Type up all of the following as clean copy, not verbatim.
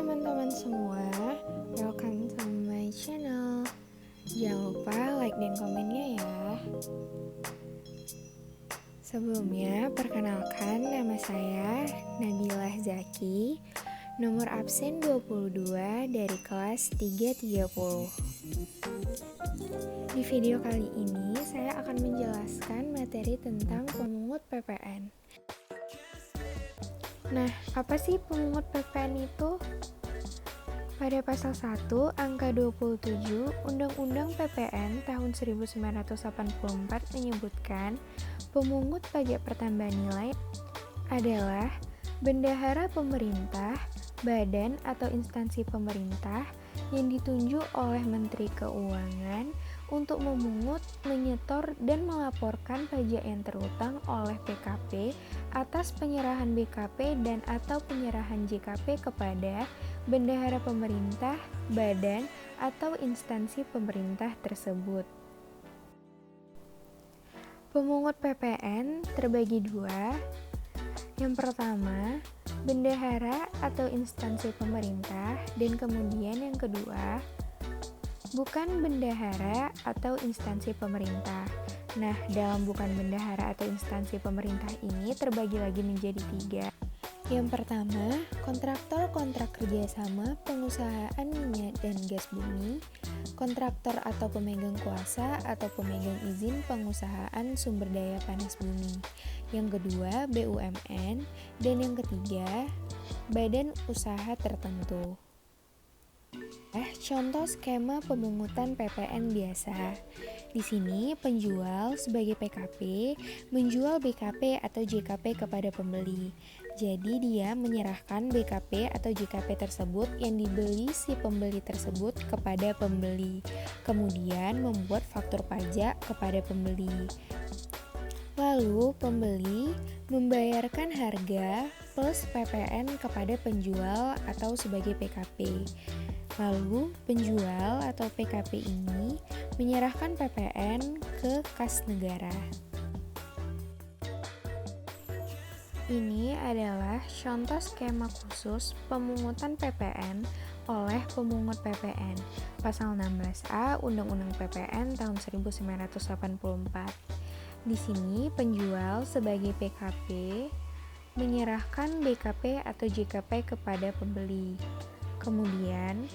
teman-teman semua, welcome to my channel. Jangan lupa like dan komennya ya. Sebelumnya, perkenalkan nama saya Nabilah Zaki, nomor absen 22 dari kelas 330. Di video kali ini, saya akan menjelaskan materi tentang pemungut PPN. Nah, apa sih pemungut PPN itu? Pada pasal 1 angka 27 Undang-Undang PPN tahun 1984 menyebutkan pemungut pajak pertambahan nilai adalah bendahara pemerintah, badan atau instansi pemerintah yang ditunjuk oleh Menteri Keuangan untuk memungut, menyetor, dan melaporkan pajak yang terutang oleh PKP atas penyerahan BKP dan atau penyerahan JKP kepada bendahara pemerintah, badan, atau instansi pemerintah tersebut. Pemungut PPN terbagi dua. Yang pertama, bendahara atau instansi pemerintah, dan kemudian yang kedua, bukan bendahara atau instansi pemerintah. Nah, dalam bukan bendahara atau instansi pemerintah ini terbagi lagi menjadi tiga. Yang pertama, kontraktor kontrak kerjasama pengusahaan minyak dan gas bumi, kontraktor atau pemegang kuasa atau pemegang izin pengusahaan sumber daya panas bumi. Yang kedua, BUMN, dan yang ketiga, badan usaha tertentu. Contoh skema pemungutan PPN biasa. Di sini penjual sebagai PKP menjual BKP atau JKP kepada pembeli. Jadi dia menyerahkan BKP atau JKP tersebut yang dibeli si pembeli tersebut kepada pembeli. Kemudian membuat faktur pajak kepada pembeli. Lalu pembeli membayarkan harga plus PPN kepada penjual atau sebagai PKP. Lalu penjual atau PKP ini menyerahkan PPN ke kas negara. Ini adalah contoh skema khusus pemungutan PPN oleh pemungut PPN, pasal 16A Undang-Undang PPN tahun 1984. Di sini penjual sebagai PKP menyerahkan BKP atau JKP kepada pembeli. Kemudian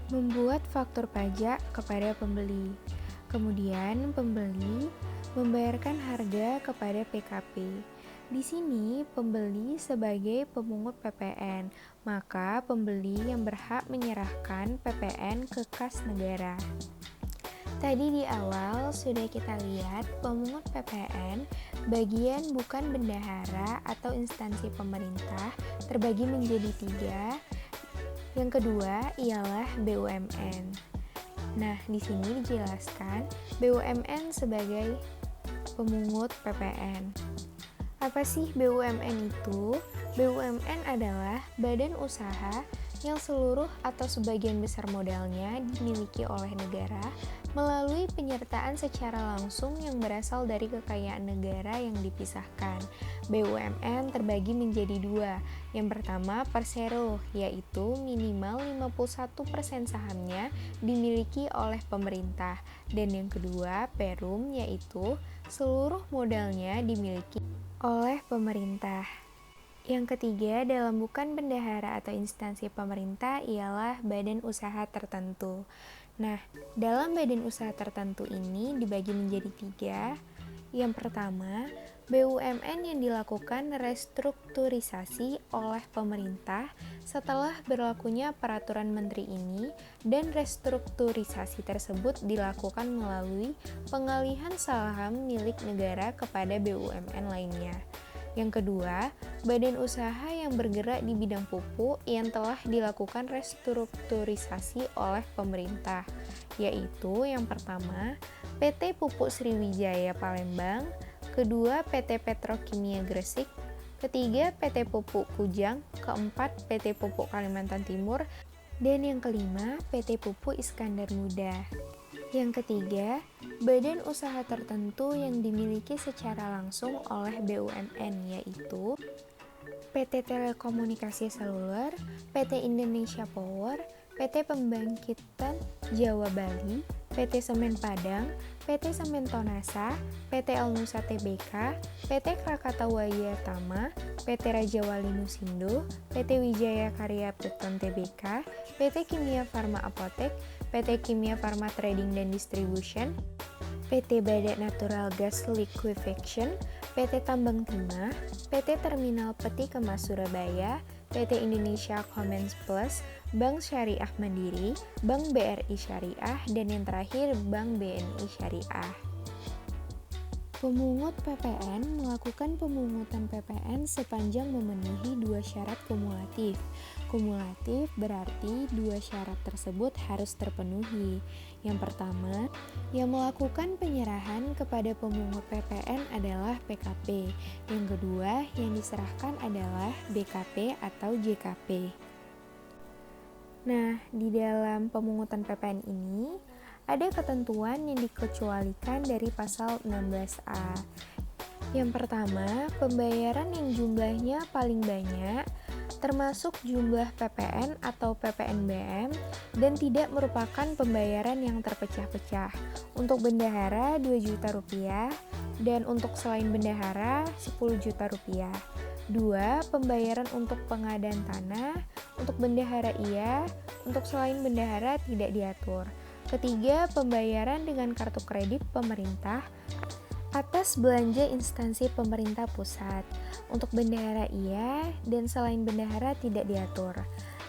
membuat faktur pajak kepada pembeli. Kemudian pembeli membayarkan harga kepada PKP. Di sini pembeli sebagai pemungut PPN, maka pembeli yang berhak menyerahkan PPN ke kas negara. Tadi di awal sudah kita lihat pemungut PPN bagian bukan bendahara atau instansi pemerintah terbagi menjadi tiga. Yang kedua ialah BUMN. Nah, di sini dijelaskan BUMN sebagai pemungut PPN. Apa sih BUMN itu? BUMN adalah badan usaha yang seluruh atau sebagian besar modalnya dimiliki oleh negara melalui penyertaan secara langsung yang berasal dari kekayaan negara yang dipisahkan. BUMN terbagi menjadi dua. Yang pertama Persero, yaitu minimal 51% sahamnya dimiliki oleh pemerintah. Dan yang kedua Perum, yaitu seluruh modalnya dimiliki oleh pemerintah. Yang ketiga, dalam bukan bendahara atau instansi pemerintah ialah badan usaha tertentu. Nah, dalam badan usaha tertentu ini dibagi menjadi tiga. Yang pertama, BUMN yang dilakukan restrukturisasi oleh pemerintah setelah berlakunya peraturan menteri ini, dan restrukturisasi tersebut dilakukan melalui pengalihan saham milik negara kepada BUMN lainnya. Yang kedua, badan usaha yang bergerak di bidang pupuk yang telah dilakukan restrukturisasi oleh pemerintah, yaitu yang pertama PT Pupuk Sriwijaya Palembang, kedua PT Petrokimia Gresik, ketiga PT Pupuk Kujang, keempat PT Pupuk Kalimantan Timur, dan yang kelima PT Pupuk Iskandar Muda. Yang ketiga, badan usaha tertentu yang dimiliki secara langsung oleh BUMN, yaitu PT Telekomunikasi Seluler, PT Indonesia Power, PT Pembangkitan Jawa Bali, PT Semen Padang, PT Semen Tonasa, PT Alnusa Tbk, PT Krakatauya Tama, PT Raja Wali Nusindo, PT Wijaya Karya Petron Tbk, PT Kimia Farma Apotek, PT Kimia Farma Trading dan Distribution, PT Badak Natural Gas Liquefaction, PT Tambang Timah, PT Terminal Peti Kemas Surabaya, PT Indonesia Commons Plus, Bank Syariah Mandiri, Bank BRI Syariah, dan yang terakhir Bank BNI Syariah. Pemungut PPN melakukan pemungutan PPN sepanjang memenuhi dua syarat kumulatif. Kumulatif berarti dua syarat tersebut harus terpenuhi. Yang pertama, yang melakukan penyerahan kepada pemungut PPN adalah PKP. Yang kedua, yang diserahkan adalah BKP atau JKP. Nah, di dalam pemungutan PPN ini, ada ketentuan yang dikecualikan dari pasal 16A. Yang pertama, pembayaran yang jumlahnya paling banyak, termasuk jumlah PPN atau PPNBM, dan tidak merupakan pembayaran yang terpecah-pecah. Untuk bendahara 2 juta rupiah, dan untuk selain bendahara 10 juta rupiah. 2. Pembayaran untuk pengadaan tanah, untuk bendahara iya, untuk selain bendahara tidak diatur. Ketiga, pembayaran dengan kartu kredit pemerintah atas belanja instansi pemerintah pusat. Untuk bendahara iya dan selain bendahara tidak diatur.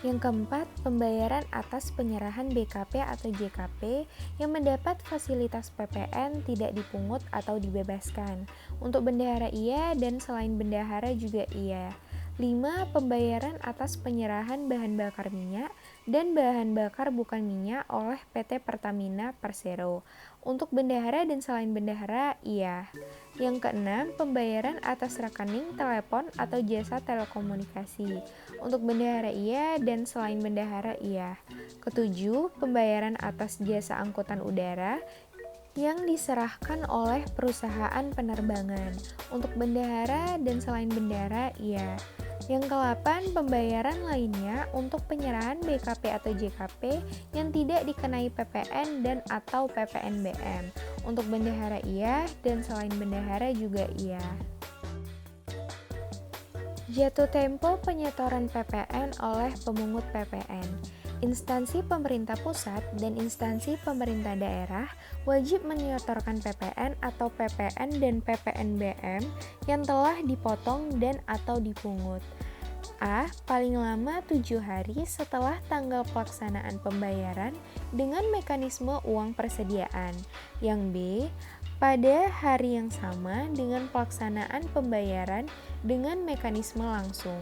Yang keempat, pembayaran atas penyerahan BKP atau JKP yang mendapat fasilitas PPN tidak dipungut atau dibebaskan. Untuk bendahara iya dan selain bendahara juga iya. 5. Pembayaran atas penyerahan bahan bakar minyak dan bahan bakar bukan minyak oleh PT Pertamina Persero. Untuk bendahara dan selain bendahara, iya. Yang keenam, pembayaran atas rekening telepon atau jasa telekomunikasi. Untuk bendahara iya dan selain bendahara, iya. Ketujuh, pembayaran atas jasa angkutan udara yang diserahkan oleh perusahaan penerbangan. Untuk bendahara dan selain bendahara, iya. Yang ke-8, pembayaran lainnya untuk penyerahan BKP atau JKP yang tidak dikenai PPN dan atau PPNBM. Untuk bendahara iya dan selain bendahara juga iya. Jatuh tempo penyetoran PPN oleh pemungut PPN. Instansi pemerintah pusat dan instansi pemerintah daerah wajib menyetorkan PPN atau PPN dan PPNBM yang telah dipotong dan atau dipungut. A. Paling lama 7 hari setelah tanggal pelaksanaan pembayaran dengan mekanisme uang persediaan. Yang B. Pada hari yang sama dengan pelaksanaan pembayaran dengan mekanisme langsung.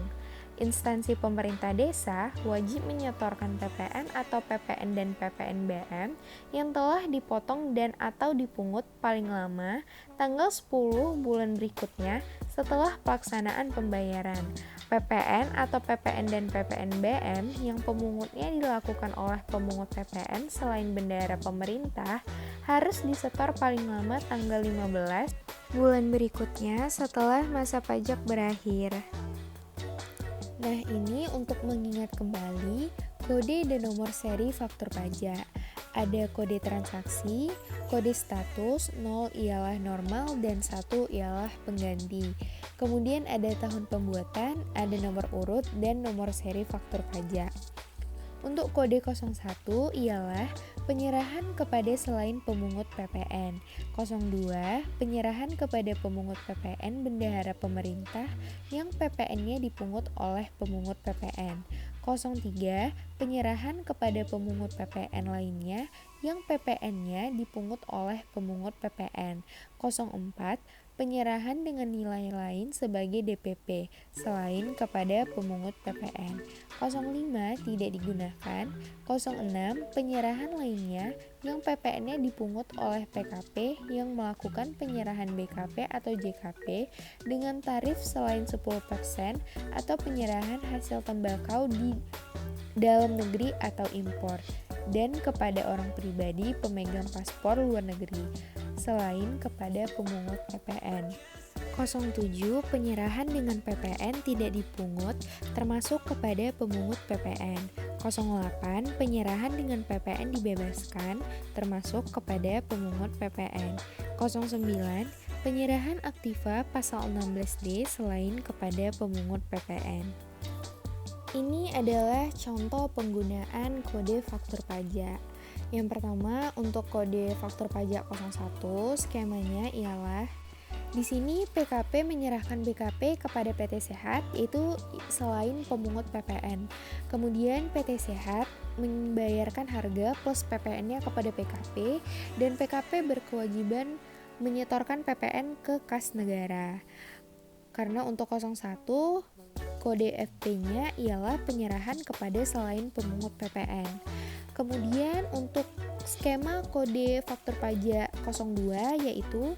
Instansi pemerintah desa wajib menyetorkan PPN atau PPN dan PPNBM yang telah dipotong dan atau dipungut paling lama tanggal 10 bulan berikutnya setelah pelaksanaan pembayaran. PPN atau PPN dan PPNBM yang pemungutnya dilakukan oleh pemungut PPN selain bendahara pemerintah harus disetor paling lama tanggal 15 bulan berikutnya setelah masa pajak berakhir. Nah, ini untuk mengingat kembali kode dan nomor seri faktur pajak. Ada kode transaksi, kode status, 0 ialah normal dan 1 ialah pengganti. Kemudian ada tahun pembuatan, ada nomor urut dan nomor seri faktur pajak. Untuk kode 01 ialah penyerahan kepada selain pemungut PPN. 02 penyerahan kepada pemungut PPN bendahara pemerintah yang PPN-nya dipungut oleh pemungut PPN. 03 penyerahan kepada pemungut PPN lainnya yang PPN-nya dipungut oleh pemungut PPN. 04 penyerahan dengan nilai lain sebagai DPP selain kepada pemungut PPN. 05 tidak digunakan. 06 penyerahan lainnya yang PPN-nya dipungut oleh PKP yang melakukan penyerahan BKP atau JKP dengan tarif selain 10% atau penyerahan hasil tembakau di dalam negeri atau impor dan kepada orang pribadi pemegang paspor luar negeri selain kepada pemungut PPN. 07. Penyerahan dengan PPN tidak dipungut termasuk kepada pemungut PPN. 08. Penyerahan dengan PPN dibebaskan termasuk kepada pemungut PPN. 09. Penyerahan aktiva pasal 16D selain kepada pemungut PPN. Ini adalah contoh penggunaan kode faktur pajak. Yang pertama, untuk kode faktur pajak 01, skemanya ialah di sini PKP menyerahkan BKP kepada PT Sehat, yaitu selain pemungut PPN. Kemudian PT Sehat membayarkan harga plus PPN-nya kepada PKP, dan PKP berkewajiban menyetorkan PPN ke kas negara. Karena untuk 01, kode FP-nya ialah penyerahan kepada selain pemungut PPN. Kemudian untuk skema kode faktur pajak 02, yaitu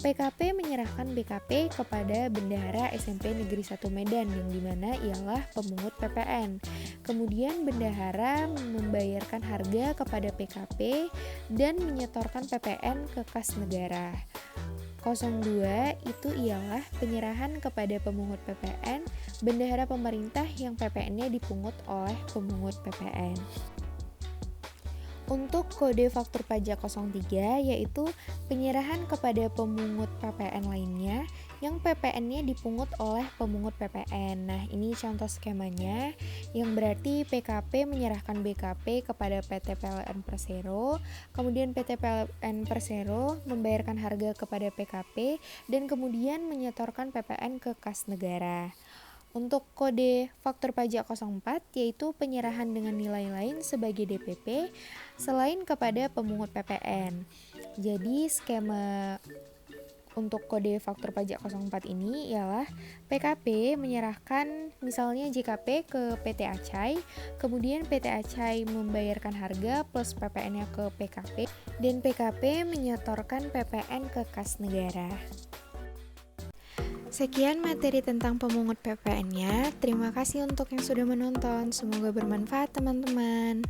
PKP menyerahkan BKP kepada Bendahara SMP Negeri 1 Medan, yang dimana ialah pemungut PPN. Kemudian Bendahara membayarkan harga kepada PKP dan menyetorkan PPN ke kas negara. 02 itu ialah penyerahan kepada pemungut PPN bendahara pemerintah yang PPN-nya dipungut oleh pemungut PPN. Untuk kode faktur pajak 03, yaitu penyerahan kepada pemungut PPN lainnya yang PPN-nya dipungut oleh pemungut PPN. Nah, ini contoh skemanya, yang berarti PKP menyerahkan BKP kepada PT PLN Persero, kemudian PT PLN Persero membayarkan harga kepada PKP, dan kemudian menyetorkan PPN ke kas negara. Untuk kode faktur pajak 04, yaitu penyerahan dengan nilai lain sebagai DPP selain kepada pemungut PPN. Jadi skema untuk kode faktur pajak 04 ini ialah PKP menyerahkan misalnya JKP ke PT Acai, kemudian PT Acai membayarkan harga plus PPN-nya ke PKP, dan PKP menyetorkan PPN ke kas negara. Sekian materi tentang pemungut PPN-nya. Terima kasih untuk yang sudah menonton. Semoga bermanfaat, teman-teman.